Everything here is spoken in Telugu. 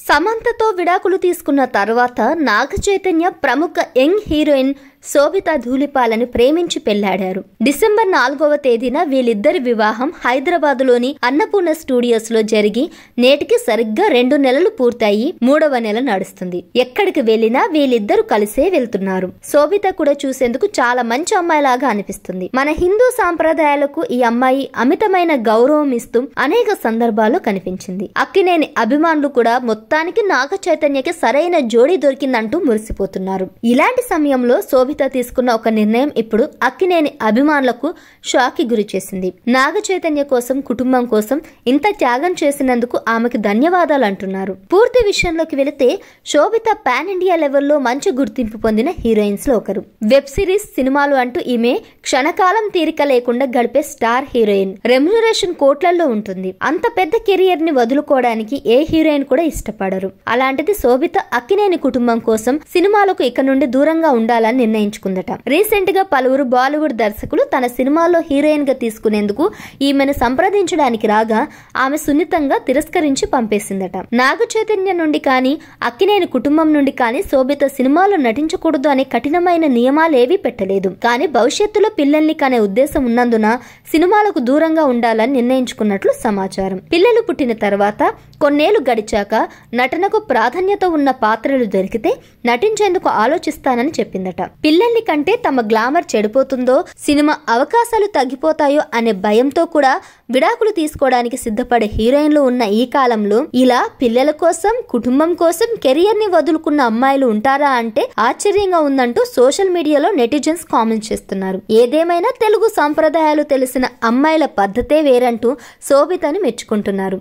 సమంతతో విడాకులు తీసుకున్న తర్వాత నాగ చైతన్య ప్రముఖ యంగ్ హీరోయిన్ శోభితా ధూళిపాలని ప్రేమించి పెళ్లాడారు. డిసెంబర్ 4వ తేదీన వీళ్ళిద్దరి వివాహం హైదరాబాదులోని అన్నపూర్ణ స్టూడియోస్ లో జరిగి నేటికి సరిగ్గా 2 నెలలు పూర్తయి 3వ నెల నడుస్తుంది. ఎక్కడికి వెళ్లినా వీళ్ళిద్దరు కలిసే వెళ్తున్నారు. శోభిత కూడా చూసేందుకు చాలా మంచి అమ్మాయిలాగా అనిపిస్తుంది. మన హిందూ సాంప్రదాయాలకు ఈ అమ్మాయి అమితమైన గౌరవం ఇస్తూ అనేక సందర్భాల్లో కనిపించింది. అక్కినేని అభిమానులు కూడా మొత్తానికి నాగ చైతన్యకి సరైన జోడీ దొరికిందంటూ మురిసిపోతున్నారు. ఇలాంటి సమయంలో శోభిత తీసుకున్న ఒక నిర్ణయం ఇప్పుడు అక్కినేని అభిమానులకు షాక్ కి గురి చేసింది. నాగ చైతన్య కోసం, కుటుంబం కోసం ఇంత త్యాగం చేసినందుకు ఆమెకు ధన్యవాదాలు అంటున్నారు. పూర్తి విషయంలోకి వెళితే శోభిత పాన్ ఇండియా లెవెల్లో మంచి గుర్తింపు పొందిన హీరోయిన్స్ లో ఒకరు. వెబ్ సిరీస్, సినిమాలు అంటూ ఈమె క్షణకాలం తీరిక లేకుండా గడిపే స్టార్ హీరోయిన్. రెమ్యునరేషన్ కోట్లలో ఉంటుంది. అంత పెద్ద కెరియర్ ని వదులుకోవడానికి ఏ హీరోయిన్ కూడా ఇష్టపడరు. అలాంటిది శోభిత అక్కినేని కుటుంబం కోసం సినిమాలకు ఇక నుండి దూరంగా ఉండాలని నిర్ణయించుకుందట. రీసెంట్ గా పలువురు బాలీవుడ్ దర్శకులు తన సినిమాల్లో హీరోయిన్ గా తీసుకునేందుకు ఈమెను సంప్రదించడానికి రాగా ఆమె సున్నితంగా తిరస్కరించి పంపేసిందట. నాగ చైతన్య నుండి కానీ, అక్కినేని కుటుంబం నుండి కానీ శోభిత సినిమాలో నటించకూడదు అనే కఠినమైన నియమాలేవీ పెట్టలేదు. కానీ భవిష్యత్తులో పిల్లల్ని కనే ఉద్దేశం ఉన్నందున సినిమాలకు దూరంగా ఉండాలని నిర్ణయించుకున్నట్లు సమాచారం. పిల్లలు పుట్టిన తర్వాత కొన్నేళ్లు గడిచాక నటనకు ప్రాధాన్యత ఉన్న పాత్రలు దొరికితే నటించేందుకు ఆలోచిస్తానని చెప్పిందట. పిల్లల్ని కంటే తమ గ్లామర్ చెడిపోతుందో, సినిమా అవకాశాలు తగ్గిపోతాయో అనే భయంతో కూడా విడాకులు తీసుకోవడానికి సిద్ధపడే హీరోయిన్లు ఉన్న ఈ కాలంలో ఇలా పిల్లల కోసం, కుటుంబం కోసం కెరియర్ ని వదులుకున్న అమ్మాయిలు ఉంటారా అంటే ఆశ్చర్యంగా ఉందంటూ సోషల్ మీడియాలో నెటిజన్స్ కామెంట్ చేస్తున్నారు. ఏదేమైనా తెలుగు సంప్రదాయాలు తెలిసిన అమ్మాయిల పద్ధతే వేరంటూ శోభితని మెచ్చుకుంటున్నారు.